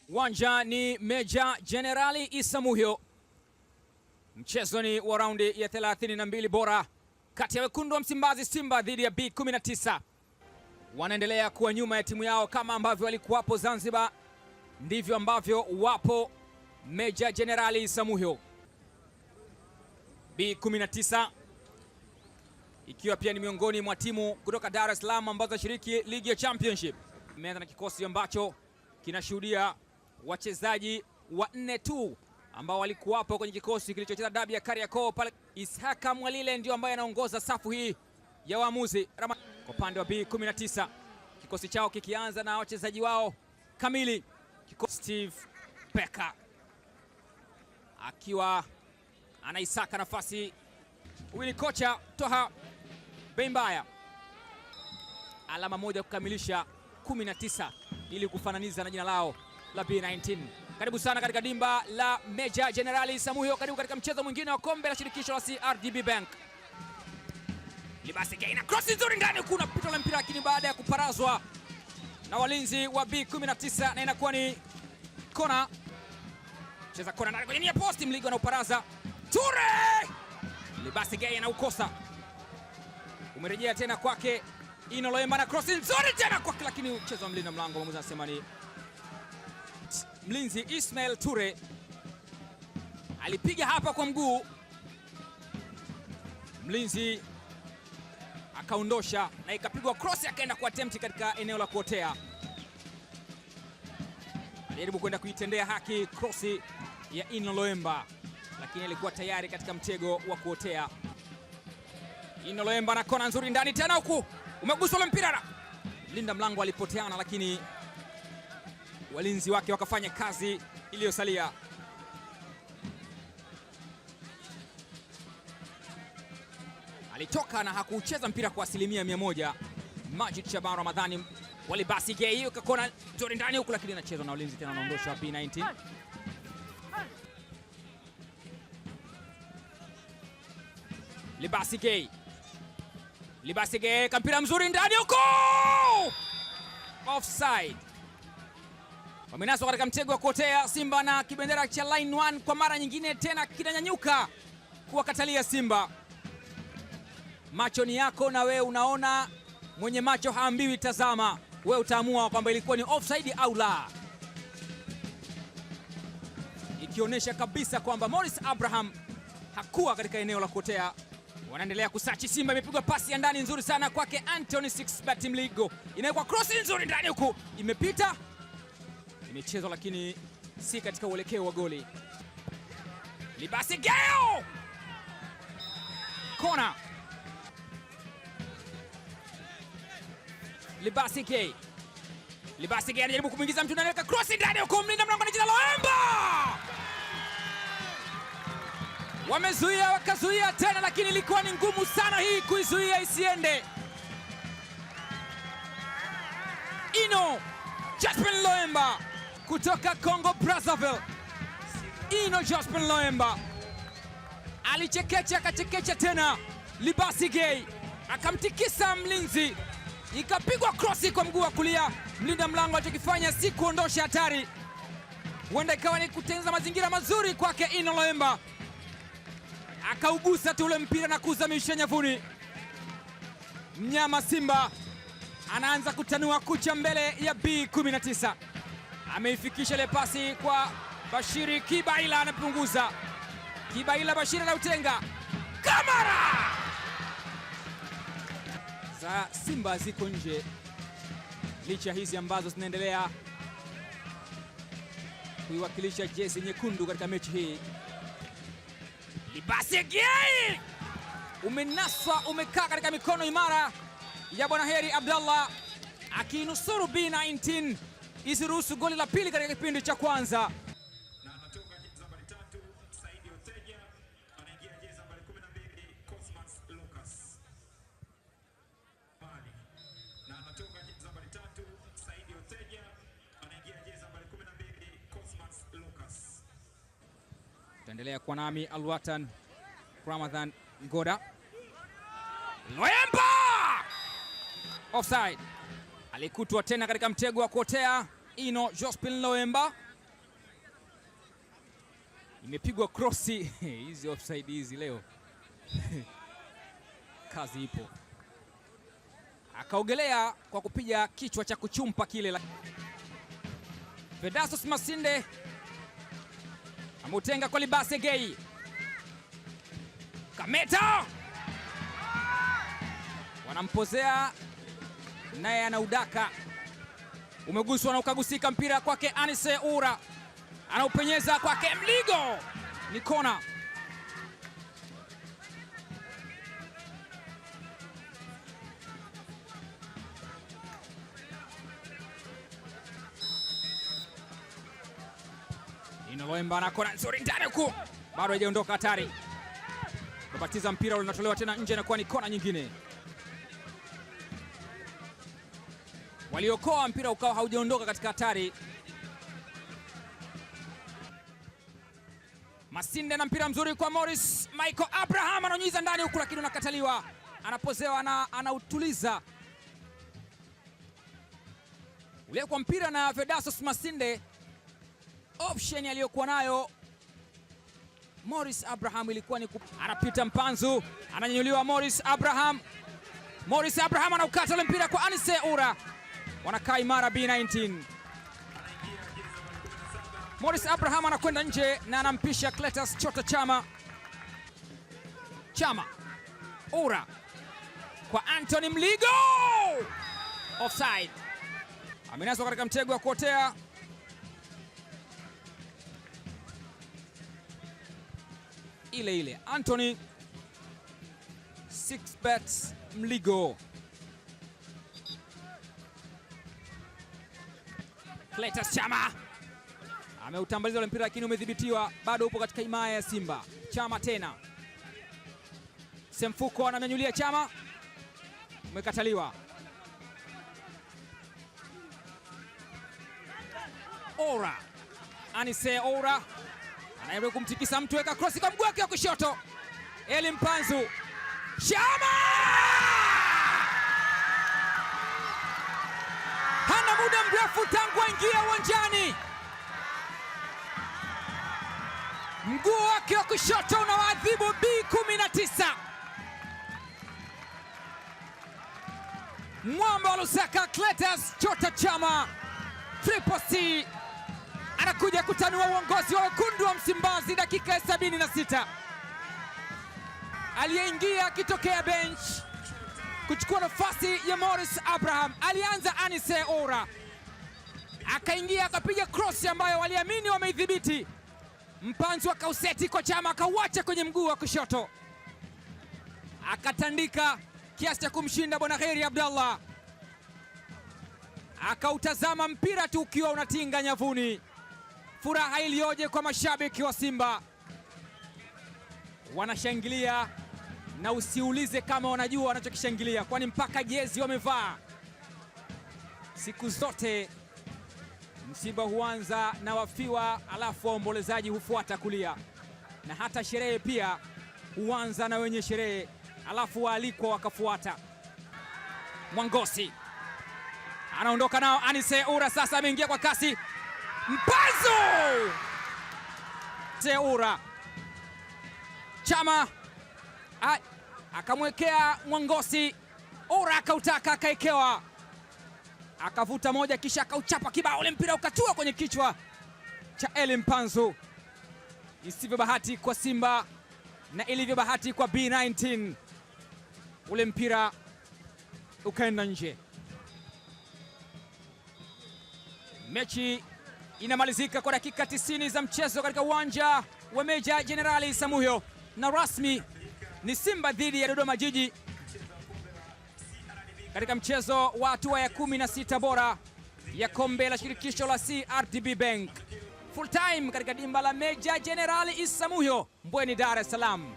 Uwanja ni Meja Jenerali Isamuhyo. Mchezo ni wa raundi ya 32 bora kati ya wekundu wa Msimbazi Simba dhidi ya B19. Wanaendelea kuwa nyuma ya timu yao kama ambavyo walikuwapo Zanzibar, ndivyo ambavyo wapo Meja Jenerali Isamuhyo. B19 ikiwa pia ni miongoni mwa timu kutoka Dar es Salaam ambazo zinashiriki ligi ya Championship. Imeanza na kikosi ambacho kinashuhudia wachezaji wanne tu ambao walikuwapo kwenye kikosi kilichocheza dabi ya Kariakoo pale. Ishaka Mwalile ndio ambaye anaongoza safu hii ya waamuzi. Kwa upande wa B19 kikosi chao kikianza na wachezaji wao kamili. Steve Peka akiwa anaisaka nafasi. Huyu ni kocha Toha Bembaya. Alama moja kukamilisha 19 ili kufananiza na jina lao la B19. Karibu sana katika dimba la Meja Jenerali Isamuhyo. Karibu katika mchezo mwingine wa kombe la shirikisho la CRDB Bank. Libasi Gay na cross nzuri ndani, kuna pito la mpira lakini baada ya kuparazwa na walinzi wa B19 na inakuwa ni kona. Cheza kona ndani kwenye nia posti, Mligo na uparaza Ture. Libasi Gay anaukosa. Umerejea tena kwake Ino Loemba na cross nzuri tena kwake, lakini mchezo wa mlinda mlango mwamuzi anasema ni mlinzi Ismail Ture alipiga hapa kwa mguu, mlinzi akaondosha na ikapigwa cross, akaenda kwa attempt katika eneo la kuotea. Alijaribu kwenda kuitendea haki cross ya Ino Loemba, lakini alikuwa tayari katika mtego wa kuotea. Ino Loemba na kona nzuri ndani tena, huku umeguswa ule mpira. Linda mlango alipoteana, lakini walinzi wake wakafanya kazi iliyosalia. Alitoka na hakucheza mpira kwa 100%. Majid Shaban Ramadhani Walibasi Gay hiyo kakona nzuri ndani huku, lakini anachezwa na walinzi tena, anaondosha B19. Libasi Gay kampira mzuri ndani huko, offside. Wamenaswa katika mtego wa kuotea Simba, na kibendera cha line 1 kwa mara nyingine tena kinanyanyuka kuwakatalia Simba. Macho ni yako na wewe unaona, mwenye macho haambiwi tazama. Wewe utaamua kwamba ilikuwa ni offside au la, ikionyesha kabisa kwamba Morris Abraham hakuwa katika eneo la kuotea. Wanaendelea kusachi Simba, imepigwa pasi ya ndani nzuri sana kwake Anthony Sixbert Mligo, inawekwa cross nzuri ndani huku, imepita, imechezwa lakini si katika uelekeo wa goli. Libasi Gay kona. Libasi Gay anajaribu kumwingiza mtu, anaweka cross ndani huko, mlinda mlango anajina Loemba. Wamezuia wakazuia tena, lakini ilikuwa ni ngumu sana hii kuizuia isiende. Ino Jospin Loemba kutoka Congo Brazzaville. Ino Jospin Loemba alichekecha, akachekecha tena. Libasi Gay akamtikisa mlinzi, ikapigwa cross kwa mguu wa kulia. Mlinda mlango alichokifanya si kuondosha hatari, huenda ikawa ni kutengeneza mazingira mazuri kwake Ino Loemba. Akaugusa tu ule mpira na kuzamisha nyavuni. Mnyama Simba anaanza kutanua kucha mbele ya B19. Ameifikisha ile pasi kwa Bashiri Kibaila, anapunguza Kibaila, Bashiri na utenga Kamara za Simba ziko nje, licha hizi ambazo zinaendelea kuiwakilisha jezi nyekundu katika mechi hii. Libasi Gay umenaswa, umekaa katika mikono imara ya Bwana Heri Abdallah, akinusuru B19 isiruhusu goli la pili katika kipindi cha kwanza. Tuendelea kwa nami Alwatan Ramadhan Ngoda. Loemba offside, alikutwa tena katika mtego wa kuotea Ino Jospin Loemba. Imepigwa krosi hizi offside hizi leo kazi ipo. Akaogelea kwa kupiga kichwa cha kuchumpa kile. Vedastus Masinde ameutenga kwa Libase Gay. Kameta wanampozea naye anaudaka. Umeguswa na ukagusika mpira kwake Anise Oura. Anaupenyeza kwake Mligo. Ni kona. Loemba na kona nzuri ndani huku. Bado hajaondoka hatari. Babatiza mpira unatolewa tena nje na kuwa ni kona nyingine. Waliokoa mpira ukawa haujaondoka katika hatari. Masinde na mpira mzuri kwa Morris. Michael Abraham ananyunyiza ndani huku lakini unakataliwa. Anapozewa na anautuliza. Ule kwa mpira na Vedastus Masinde. Option aliyokuwa nayo Morris Abraham ilikuwa ni anapita Mpanzu, ananyanyuliwa Morris Abraham. Morris Abraham anaukata ule mpira kwa Anise Oura. Wanakaa imara B19. Morris Abraham anakwenda nje na anampisha Cletus Chota Chama. Chama. Oura. Kwa Anthony Mligo. Offside. Amenaswa katika mtego wa kuotea. Ile Anthony 6bet Mligo. Cletus Chama ameutambaliza ule mpira lakini umedhibitiwa, bado upo katika himaya ya Simba. Chama tena. Semfuko ananyanyulia Chama. Umekataliwa. Oura. Anise Oura anayeweza kumtikisa mtu, weka cross kwa mguu wake wa kushoto. Eli Mpanzu. Chama! Hana muda mrefu tangu aingia uwanjani. Mguu wake wa kushoto unawaadhibu B19. Mwamba wa Lusaka Cletus Chota Chama. Triple C anakuja kutanua uongozi wa wekundu wa Msimbazi dakika ya 76. Aliyeingia akitokea bench kuchukua nafasi ya Morris Abraham. Alianza Anise Oura. Akaingia akapiga cross ambayo waliamini wameidhibiti. Mpanzu akauseti kwa Chama, akauacha kwenye mguu wa kushoto. Akatandika kiasi cha kumshinda Bwana Kheri Abdallah. Akautazama mpira tu ukiwa unatinga nyavuni. Furaha iliyoje kwa mashabiki wa Simba. Wanashangilia na usiulize kama wanajua wanachokishangilia, kwani mpaka jezi wamevaa. Siku zote msiba huanza na wafiwa, alafu waombolezaji hufuata kulia. Na hata sherehe pia huanza na wenye sherehe, alafu waalikwa wakafuata. Mwangosi anaondoka nao. Anise Oura sasa ameingia kwa kasi. Mpanzu! Oura. Chama akamwekea Mwangosi. Oura akautaka, akaekewa. Akavuta moja kisha akauchapa kibao, ule mpira ukatua kwenye kichwa cha Eli Mpanzu. Isivyo bahati kwa Simba na ilivyo bahati kwa B19. Ule mpira ukaenda nje. Mechi inamalizika kwa dakika 90 za mchezo katika uwanja wa Meja Jenerali Isamuhyo, na rasmi ni Simba dhidi ya Dodoma Jiji katika mchezo wa hatua ya 16 bora ya kombe la shirikisho la CRDB Bank. Full time katika dimba la Meja Jenerali Isamuhyo, Mbweni, Dar es Salaam.